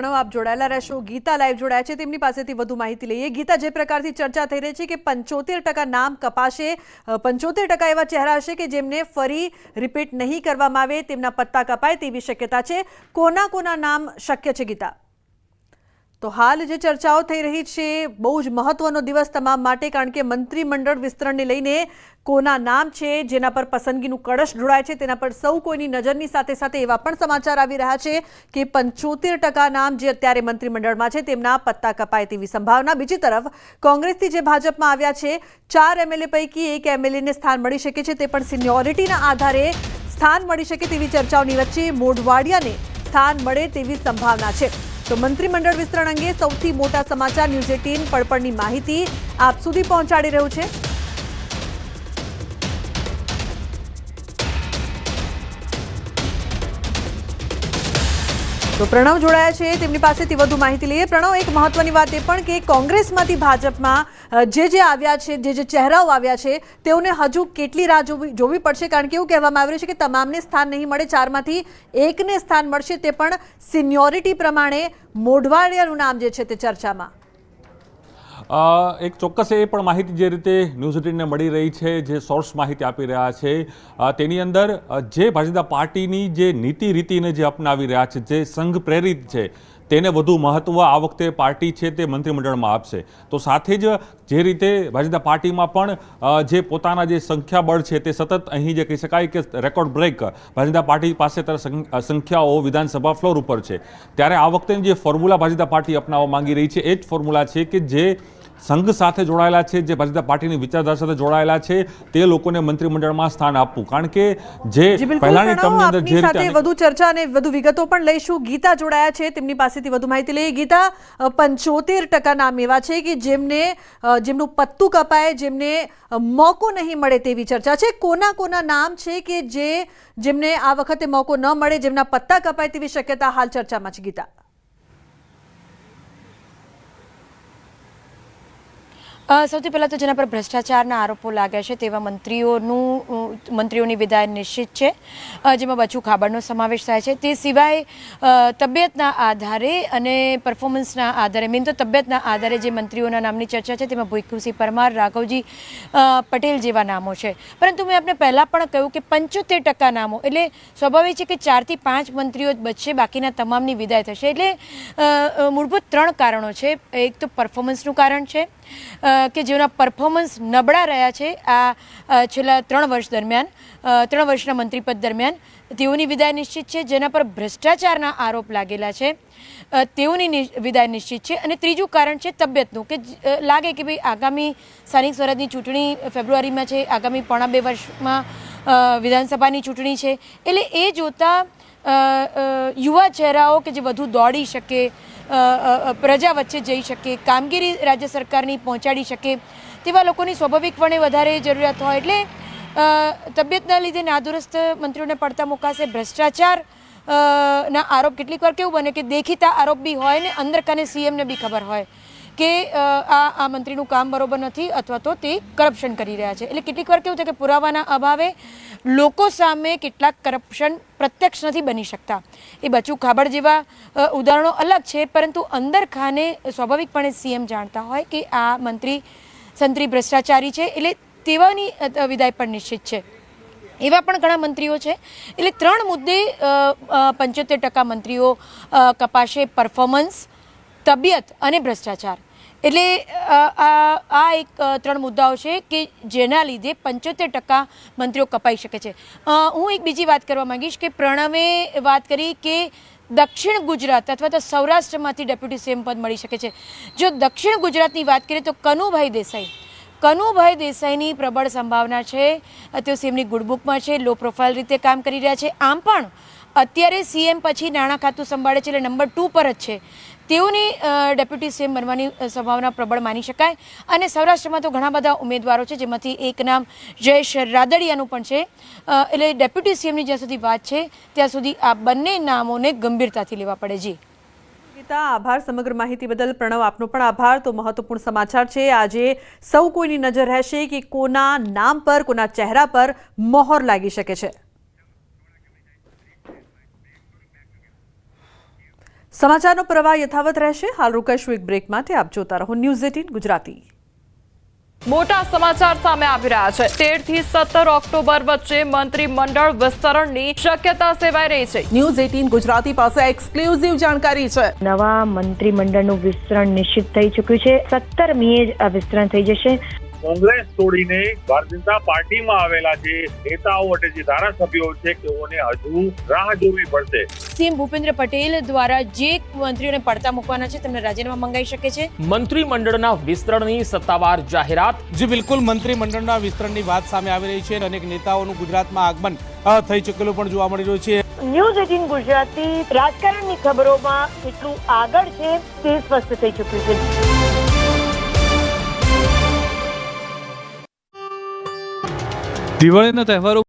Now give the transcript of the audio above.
પ્રણવ આપ જોડાયેલા રહેશો। ગીતા લાઈવ જોડાયા છે, તેમની પાસેથી વધુ માહિતી લઈએ। ગીતા, જે પ્રકારથી ચર્ચા થઈ રહી છે કે 75% નામ કપાશે, 75% એવા ચહેરા હશે કે જેમને ફરી રિપીટ નહીં કરવામાં આવે, તેમના પત્તા કપાય તેવી શક્યતા છે। કોના કોના નામ શક્ય છે ગીતા? તો હાલ જે ચર્ચાઓ થઈ રહી છે, બહુ જ મહત્વનો દિવસ તમામ માટે, કારણ કે મંત્રીમંડળ વિસ્તરણને લઈને કોના નામ છે જેના પર પસંદગીનું કળશ ઢોળાય છે તેના પર સૌ કોઈની નજરની સાથે સાથે એવા પણ સમાચાર આવી રહ્યા છે કે 75% નામ જે અત્યારે મંત્રીમંડળમાં છે તેમના પત્તા કપાય તેવી સંભાવના। બીજી તરફ કોંગ્રેસથી જે ભાજપમાં આવ્યા છે, 4 એમએલએ પૈકી 1 એમએલએને સ્થાન મળી શકે છે, તે પણ સિનિયોરિટીના આધારે સ્થાન મળી શકે તેવી ચર્ચાઓની વચ્ચે મોઢવાડિયાને સ્થાન મળે તેવી સંભાવના છે। તો મંત્રીમંડળ વિસ્તરણ અંગે સૌથી મોટા સમાચાર ન્યૂઝ 18 પડપણની માહિતી આપ સુધી પહોંચાડી રહ્યું છે। તો પ્રણવ જોડાયા છે, તેમની પાસેથી વધુ માહિતી લઈએ। પ્રણવ, એક મહત્વની વાત એ પણ કે કોંગ્રેસમાંથી ભાજપમાં જે આવ્યા છે, જે ચહેરાઓ આવ્યા છે, તેઓને હજુ કેટલી રાહ જોવી પડશે? કારણ કે એવું કહેવામાં આવી રહ્યું છે કે તમામને સ્થાન નહીં મળે, 4માંથી 1ને સ્થાન મળશે, તે પણ સિનિયોરિટી પ્રમાણે મોઢવાડિયાનું નામ જે છે તે ચર્ચામાં। એક ચોક્કસ એ પણ માહિતી જે રીતે ન્યૂઝ 18ને મળી રહી છે, જે સોર્સ માહિતી આપી રહ્યા છે, તેની અંદર જે ભારતીય જનતા પાર્ટીની જે નીતિ રીતિને જે અપનાવી રહ્યા છે, જે સંઘ પ્રેરિત છે, તેને વધુ મહત્વ આ વખતે પાર્ટી છે તે મંત્રીમંડળમાં આપશે। તો સાથે જ જે રીતે ભારતીય જનતા પાર્ટીમાં પણ જે પોતાના જે સંખ્યાબળ છે તે સતત અહીં જે કહી શકાય કે record break Bharatiya Janata party પાસે સંખ્યાઓ વિધાનસભા ફ્લોર ઉપર છે, ત્યારે આ વખતે જે ફોર્મ્યુલા ભારતીય જનતા પાર્ટી અપનાવવા માંગી રહી છે એ જ ફોર્મ્યુલા છે કે જે સંઘ સાથે જોડાયેલા છે, જે ભારતીય જનતા પાર્ટીની વિચારધારા સાથે જોડાયેલા છે, તે લોકોને મંત્રીમંડળમાં સ્થાન આપવું। કારણ કે જે પહેલાની ટર્મની અંદર જે રીતે વધુ ચર્ચા અને વધુ વિગતો પણ લઈશું। ગીતા જોડાયા છે, તેમની પાસેથી વધુ માહિતી લઈએ। ગીતા, 75% નામ એવા છે કે જેમનું પત્તું કપાય, જેમને મોકો નહીં મળે તેવી ચર્ચા છે। કોના કોના નામ છે કે જેમને આ વખતે મોકો ન મળે, જેમના પત્તા કપાય તેવી શક્યતા હાલ ચર્ચામાં છે ગીતા? સૌથી પહેલાં તો જેના પર ભ્રષ્ટાચારના આરોપો લાગ્યા છે તેવા મંત્રીઓની વિદાય નિશ્ચિત છે, જેમાં બચુ ખાબડનો સમાવેશ થાય છે। તે સિવાય તબિયતના આધારે અને પરફોર્મન્સના આધારે, મેન તો તબિયતના આધારે જે મંત્રીઓના નામની ચર્ચા છે તેમાં ભૂપેન્દ્રસિંહ પરમાર, રાઘવજી પટેલ જેવા નામો છે। પરંતુ મેં આપને પહેલાં પણ કહ્યું કે 75% નામો એટલે સ્વાભાવિક છે કે 4 થી 5 મંત્રીઓ જ બચશે, બાકીના તમામની વિદાય થશે। એટલે મૂળભૂત 3 કારણો છે। એક તો પરફોર્મન્સનું કારણ છે કે જેઓના પરફોર્મન્સ નબળા રહ્યા છે આ છેલ્લા 3 વર્ષ દરમિયાન, 3 વર્ષના મંત્રીપદ દરમિયાન, તેઓની વિદાય નિશ્ચિત છે। જેના પર ભ્રષ્ટાચારના આરોપ લાગેલા છે તેઓની વિદાય નિશ્ચિત છે। અને ત્રીજું કારણ છે તબિયતનું, કે લાગે કે ભાઈ આગામી સ્થાનિક સ્વરાજની ચૂંટણી ફેબ્રુઆરીમાં છે, આગામી 1.5 વર્ષમાં વિધાનસભાની ચૂંટણી છે, એટલે એ જોતા યુવા ચહેરાઓ કે જે વધુ દોડી શકે, પ્રજા વચ્ચે જઈ શકે, કામગીરી રાજ્ય સરકારની પહોંચાડી શકે, તેવા લોકોની સ્વાભાવિકપણે વધારે જરૂરિયાત હોય। એટલે તબિયતના લીધે નાદુરસ્ત મંત્રીઓને પડતા મુકાશે। ભ્રષ્ટાચાર ના આરોપ કેટલીક વાર કેવું બને કે દેખીતા આરોપ બી હોય ને અંદર કાને સીએમને બી ખબર હોય કે આ મંત્રીનું કામ બરોબર નથી અથવા તો તે કરપ્શન કરી રહ્યા છે। એટલે કેટલીક વાર કેવું થાય કે પુરાવાના અભાવે લોકો સામે કેટલાક કરપ્શન પ્રત્યક્ષ નથી બની શકતા। એ બચુ ખાબડ જેવા ઉદાહરણો અલગ છે, પરંતુ અંદર ખાને સ્વાભાવિકપણે સીએમ જાણતા હોય કે આ મંત્રી ભ્રષ્ટાચારી છે, એટલે તેવાની વિદાય પણ નિશ્ચિત છે। એવા પણ ઘણા મંત્રીઓ છે। એટલે 3 મુદ્દે 75% મંત્રીઓ કપાશે: પરફોર્મન્સ, તબિયત અને ભ્રષ્ટાચાર। એટલે આ એક 3 મુદ્દાઓ છે કે જેના લીધે 75% મંત્રીઓ કપાઈ શકે છે। હું એક બીજી વાત કરવા માંગીશ કે પ્રણવે વાત કરી કે દક્ષિણ ગુજરાત અથવા તો સૌરાષ્ટ્રમાંથી ડેપ્યુટી સીએમ પદ મળી શકે છે। જો દક્ષિણ ગુજરાતની વાત કરીએ તો કનુભાઈ દેસાઈની પ્રબળ સંભાવના છે। તેઓ સીએમની ગુડબુકમાં છે, લો પ્રોફાઇલ રીતે કામ કરી રહ્યા છે। આમ પણ અત્યારે સીએમ પછી નાણાં ખાતું સંભાળે છે, એટલે નંબર 2 પર જ છે। તેઓની ડેપ્યુટી સીએમ બનવાની સંભાવના પ્રબળ માની શકાય। અને સૌરાષ્ટ્રમાં તો ઘણા બધા ઉમેદવારો છે, જેમાંથી એક નામ જયેશ રાદડિયાનું પણ છે। એટલે ડેપ્યુટી સીએમની જ્યાં સુધી વાત છે ત્યાં સુધી આ બંને નામોને ગંભીરતાથી લેવા પડે। જી ગીતા, આભાર સમગ્ર માહિતી બદલ। પ્રણવ, આપનો પણ આભાર। તો મહત્વપૂર્ણ સમાચાર છે, આજે સૌ કોઈની નજર રહેશે કે કોના નામ પર, કોના ચહેરા પર મોહર લાગી શકે છે। સમાચારનો પ્રવાહ યથાવત રહેશે. હાલ રોકાઈશું એક બ્રેક માટે. આપ જોતા રહો ન્યૂઝ 18 ગુજરાતી. મોટા સમાચાર સામે આવી રહ્યા છે. 13 થી 17 ઓક્ટોબર વચ્ચે મંત્રીમંડળ વિસ્તરણની શક્યતા સેવાઈ રહી છે. ન્યૂઝ 18 ગુજરાતી પાસે એક્સક્લુઝિવ જાણકારી છે. નવા મંત્રીમંડળનું વિસ્તરણ નિશ્ચિત થઈ ચૂક્યું છે. 17મીએ જ આ વિસ્તરણ થઈ જશે. કોંગ્રેસ છોડીને ભારતીય જનતા પાર્ટીમાં આવેલા જે નેતાઓ અને જે ધારાસભ્યો છે તેઓને હજુ રાહ જોવી પડશે. સીએમ ભૂપેન્દ્ર પટેલ દ્વારા જે મંત્રીઓને પડતા મૂકવાના છે તેમને રાજીનામા મંગાવી શકે છે. મંત્રીમંડળના વિસ્તરણની સત્તાવાર જાહેરાત. જી બિલકુલ, મંત્રીમંડળના વિસ્તરણની વાત સામે આવી રહી છે અને અનેક નેતાઓનું ગુજરાતમાં આગમન થઈ ચૂકેલું પણ જોવા મળી રહ્યું છે. ન્યૂઝ 18 ગુજરાતી રાજકારણની ખબરોમાં કેટલું આગળ છે તે સ્પષ્ટ થઈ ચૂક્યું છે. દિવાળીના તહેવારો